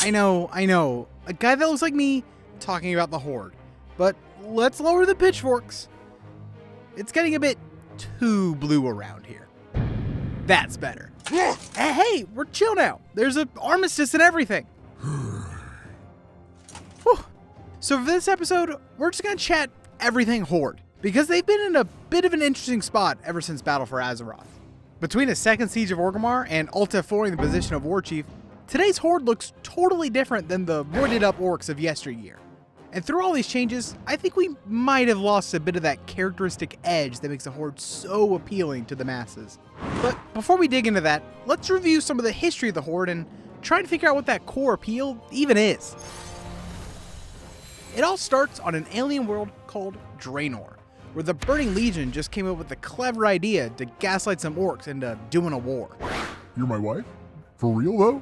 I know. A guy that looks like me talking about the Horde. But let's lower the pitchforks. It's getting a bit too blue around here. That's better. Hey, we're chill now. There's an armistice and everything. So for this episode, we're just going to chat everything Horde, because they've been in a bit of an interesting spot ever since Battle for Azeroth. Between a second siege of Orgrimmar and Alta 4ing the position of War Chief, today's Horde looks totally different than the roided up orcs of yesteryear. And through all these changes, I think we might have lost a bit of that characteristic edge that makes the Horde so appealing to the masses. But before we dig into that, let's review some of the history of the Horde and try to figure out what that core appeal even is. It all starts on an alien world called Draenor, where the Burning Legion just came up with the clever idea to gaslight some orcs into doing a war. You're my wife? For real, though?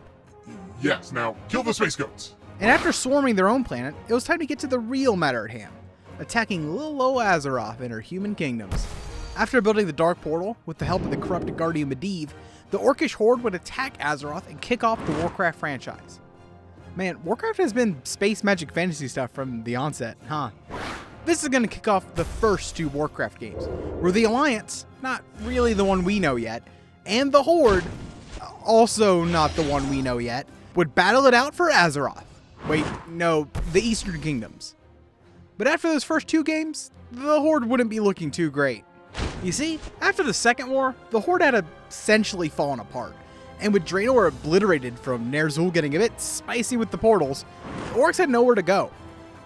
Yes, now, kill the space goats! And after swarming their own planet, it was time to get to the real matter at hand, attacking little old Azeroth and her human kingdoms. After building the Dark Portal, with the help of the corrupted Guardian Medivh, the Orcish Horde would attack Azeroth and kick off the Warcraft franchise. Man, Warcraft has been space magic fantasy stuff from the onset, huh? This is going to kick off the first two Warcraft games, where the Alliance, not really the one we know yet, and the Horde, also not the one we know yet, would battle it out for Azeroth. Wait, no, the Eastern Kingdoms. But after those first two games, the Horde wouldn't be looking too great. You see, after the Second War, the Horde had essentially fallen apart. And with Draenor obliterated from Ner'zhul getting a bit spicy with the portals, the orcs had nowhere to go.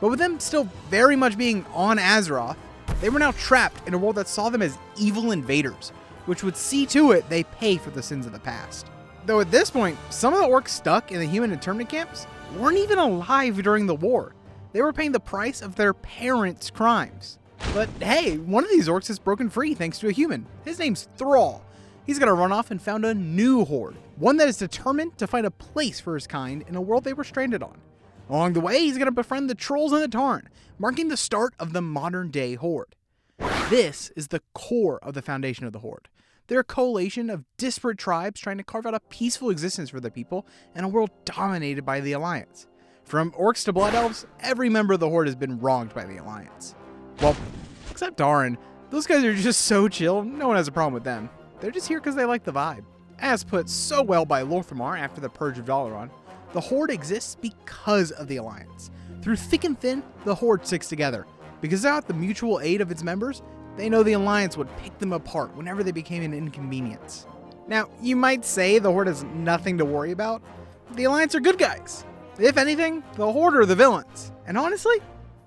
But with them still very much being on Azeroth, they were now trapped in a world that saw them as evil invaders, which would see to it they pay for the sins of the past. Though at this point, some of the orcs stuck in the human internment camps weren't even alive during the war. They were paying the price of their parents' crimes. But hey, one of these orcs has broken free thanks to a human. His name's Thrall. He's gonna run off and found a new Horde, one that is determined to find a place for his kind in a world they were stranded on. Along the way, he's gonna befriend the Trolls and the Tarn, marking the start of the modern-day Horde. This is the core of the foundation of the Horde. They're a coalition of disparate tribes trying to carve out a peaceful existence for their people in a world dominated by the Alliance. From orcs to blood elves, every member of the Horde has been wronged by the Alliance. Well, except Darn. Those guys are just so chill, no one has a problem with them. They're just here because they like the vibe. As put so well by Lor'themar after the Purge of Dalaran, the Horde exists because of the Alliance. Through thick and thin, the Horde sticks together. Because without the mutual aid of its members, they know the Alliance would pick them apart whenever they became an inconvenience. Now, you might say the Horde has nothing to worry about. The Alliance are good guys. If anything, the Horde are the villains. And honestly,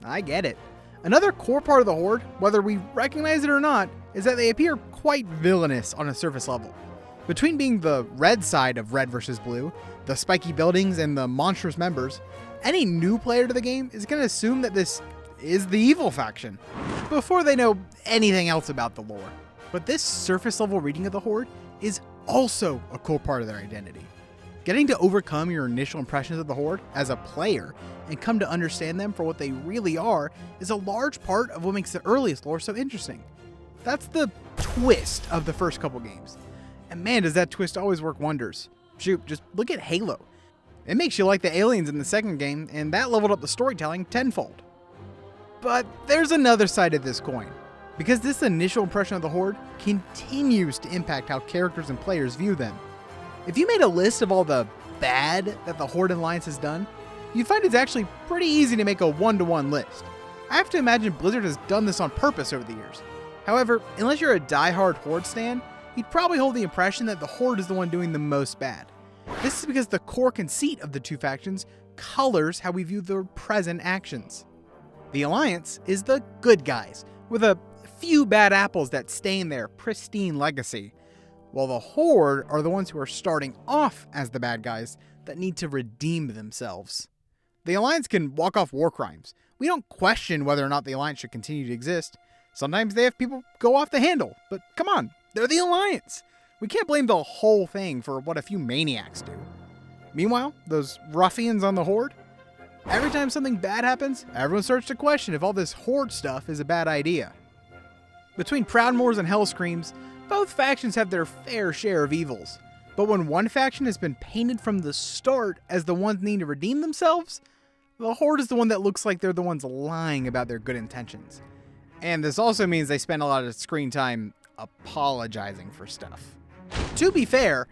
I get it. Another core part of the Horde, whether we recognize it or not, is that they appear quite villainous on a surface level. Between being the red side of red versus blue, the spiky buildings, and the monstrous members, any new player to the game is going to assume that this is the evil faction, before they know anything else about the lore. But this surface level reading of the Horde is also a core part of their identity. Getting to overcome your initial impressions of the Horde as a player and come to understand them for what they really are is a large part of what makes the earliest lore so interesting. That's the twist of the first couple games. And man, does that twist always work wonders. Shoot, just look at Halo. It makes you like the aliens in the second game, and that leveled up the storytelling tenfold. But there's another side of this coin. Because this initial impression of the Horde continues to impact how characters and players view them. If you made a list of all the bad that the Horde Alliance has done, you'd find it's actually pretty easy to make a one-to-one list. I have to imagine Blizzard has done this on purpose over the years. However, unless you're a die-hard Horde stan, you'd probably hold the impression that the Horde is the one doing the most bad. This is because the core conceit of the two factions colors how we view their present actions. The Alliance is the good guys, with a few bad apples that stain their pristine legacy, while the Horde are the ones who are starting off as the bad guys that need to redeem themselves. The Alliance can walk off war crimes. We don't question whether or not the Alliance should continue to exist. Sometimes they have people go off the handle, but come on, they're the Alliance. We can't blame the whole thing for what a few maniacs do. Meanwhile, those ruffians on the Horde, every time something bad happens, everyone starts to question if all this Horde stuff is a bad idea. Between Proudmoors and Hellscreams, both factions have their fair share of evils. But when one faction has been painted from the start as the ones needing to redeem themselves, the Horde is the one that looks like they're the ones lying about their good intentions. And this also means they spend a lot of screen time apologizing for stuff. To be fair,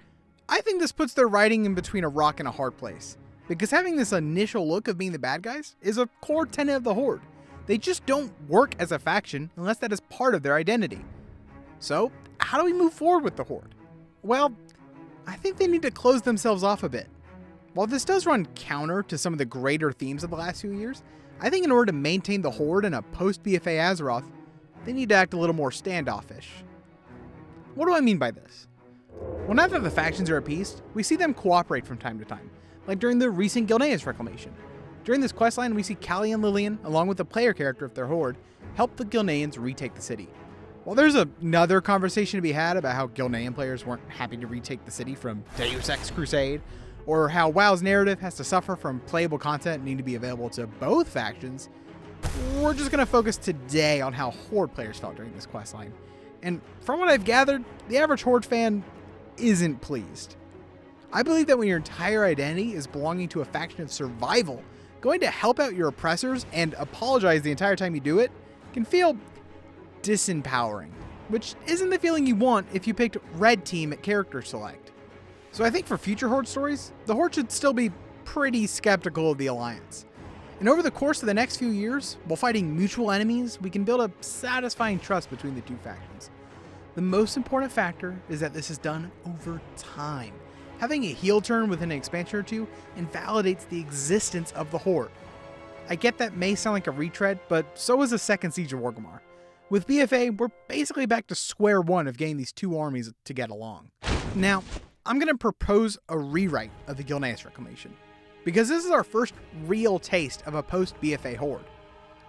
I think this puts their writing in between a rock and a hard place, because having this initial look of being the bad guys is a core tenet of the Horde. They just don't work as a faction unless that is part of their identity. So, how do we move forward with the Horde? Well, I think they need to close themselves off a bit. While this does run counter to some of the greater themes of the last few years, I think in order to maintain the Horde in a post-BFA Azeroth, they need to act a little more standoffish. What do I mean by this? Well, now that the factions are appeased, we see them cooperate from time to time, like during the recent Gilneas reclamation. During this questline, we see Callie and Lillian, along with the player character of their Horde, help the Gilneans retake the city. While there's another conversation to be had about how Gilnean players weren't happy to retake the city from Deus Ex Crusade, or how WoW's narrative has to suffer from playable content needing to be available to both factions, we're just going to focus today on how Horde players felt during this questline. And from what I've gathered, the average Horde fan isn't pleased. I believe that when your entire identity is belonging to a faction of survival, going to help out your oppressors and apologize the entire time you do it can feel disempowering, which isn't the feeling you want if you picked Red Team at character select. So I think for future Horde stories, the Horde should still be pretty skeptical of the Alliance. And over the course of the next few years, while fighting mutual enemies, we can build a satisfying trust between the two factions. The most important factor is that this is done over time. Having a heel turn within an expansion or two invalidates the existence of the Horde. I get that may sound like a retread, but so is the second Siege of Orgrimmar. With BFA, we're basically back to square one of getting these two armies to get along. Now, I'm going to propose a rewrite of the Gilneas Reclamation, because this is our first real taste of a post-BFA Horde.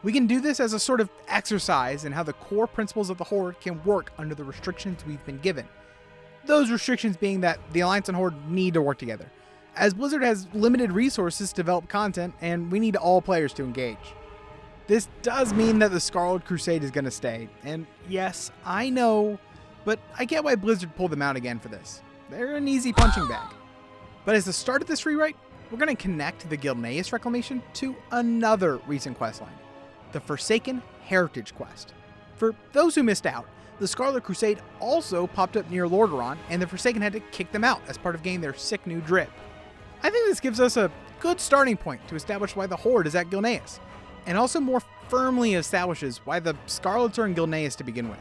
We can do this as a sort of exercise in how the core principles of the Horde can work under the restrictions we've been given. Those restrictions being that the Alliance and Horde need to work together, as Blizzard has limited resources to develop content and we need all players to engage. This does mean that the Scarlet Crusade is going to stay, and yes, I know, but I get why Blizzard pulled them out again for this. They're an easy punching bag. But as the start of this rewrite, we're going to connect the Gilneas Reclamation to another recent questline, the Forsaken Heritage Quest. For those who missed out, the Scarlet Crusade also popped up near Lordaeron, and the Forsaken had to kick them out as part of getting their sick new drip. I think this gives us a good starting point to establish why the Horde is at Gilneas, and also more firmly establishes why the Scarlets are in Gilneas to begin with.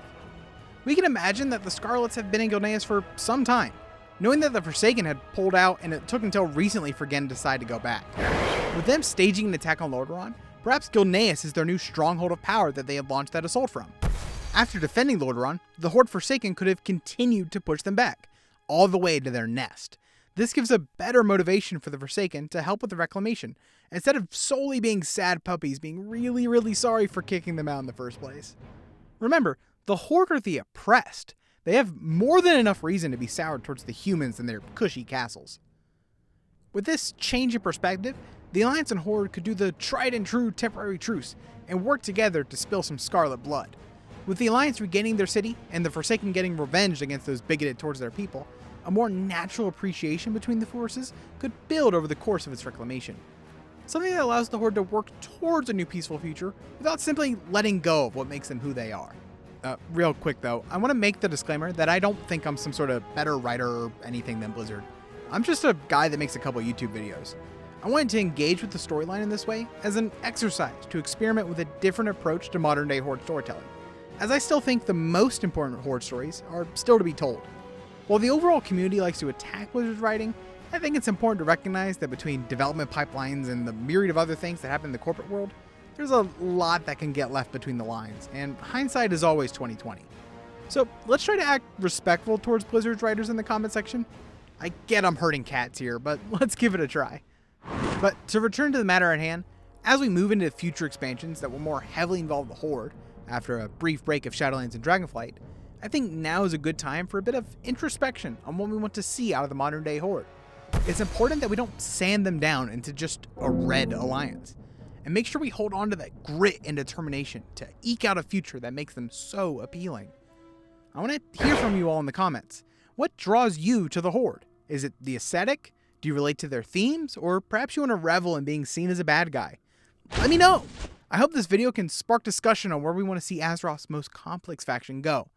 We can imagine that the Scarlets have been in Gilneas for some time, knowing that the Forsaken had pulled out and it took until recently for Gen to decide to go back. With them staging an attack on Lordaeron, perhaps Gilneas is their new stronghold of power that they have launched that assault from. After defending Lordaeron, the Horde Forsaken could have continued to push them back, all the way to their nest. This gives a better motivation for the Forsaken to help with the reclamation, instead of solely being sad puppies being really sorry for kicking them out in the first place. Remember, the Horde are the oppressed. They have more than enough reason to be soured towards the humans and their cushy castles. With this change in perspective, the Alliance and Horde could do the tried and true temporary truce and work together to spill some scarlet blood. With the Alliance regaining their city and the Forsaken getting revenge against those bigoted towards their people, a more natural appreciation between the forces could build over the course of its reclamation. Something that allows the Horde to work towards a new peaceful future without simply letting go of what makes them who they are. Real quick though, I want to make the disclaimer that I don't think I'm some sort of better writer or anything than Blizzard. I'm just a guy that makes a couple YouTube videos. I wanted to engage with the storyline in this way as an exercise to experiment with a different approach to modern day Horde storytelling, as I still think the most important Horde stories are still to be told. While the overall community likes to attack Blizzard's writing, I think it's important to recognize that between development pipelines and the myriad of other things that happen in the corporate world, there's a lot that can get left between the lines, and hindsight is always 20/20. So let's try to act respectful towards Blizzard's writers in the comment section. I get I'm hurting cats here, but let's give it a try. But to return to the matter at hand, as we move into future expansions that will more heavily involve the Horde, after a brief break of Shadowlands and Dragonflight, I think now is a good time for a bit of introspection on what we want to see out of the modern day Horde. It's important that we don't sand them down into just a red alliance, and make sure we hold on to that grit and determination to eke out a future that makes them so appealing. I want to hear from you all in the comments. What draws you to the Horde? Is it the aesthetic? Do you relate to their themes? Or perhaps you want to revel in being seen as a bad guy? Let me know! I hope this video can spark discussion on where we want to see Azeroth's most complex faction go.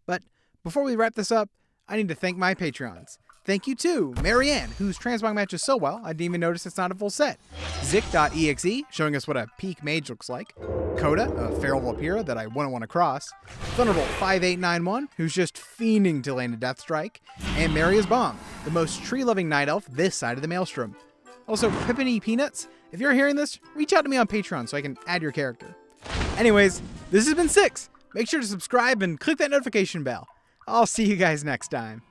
But before we wrap this up, I need to thank my Patreons. Thank you to Marianne, whose transmog matches so well I didn't even notice it's not a full set. Zik.exe, showing us what a peak mage looks like. Coda, a feral Vampira that I wouldn't want to cross. Thunderbolt 5891, who's just fiending to land a death strike. And Maria's Bomb, the most tree-loving night elf this side of the Maelstrom. Also, Pippiny Peanuts, if you're hearing this, reach out to me on Patreon so I can add your character. Anyways, this has been Six. Make sure to subscribe and click that notification bell. I'll see you guys next time.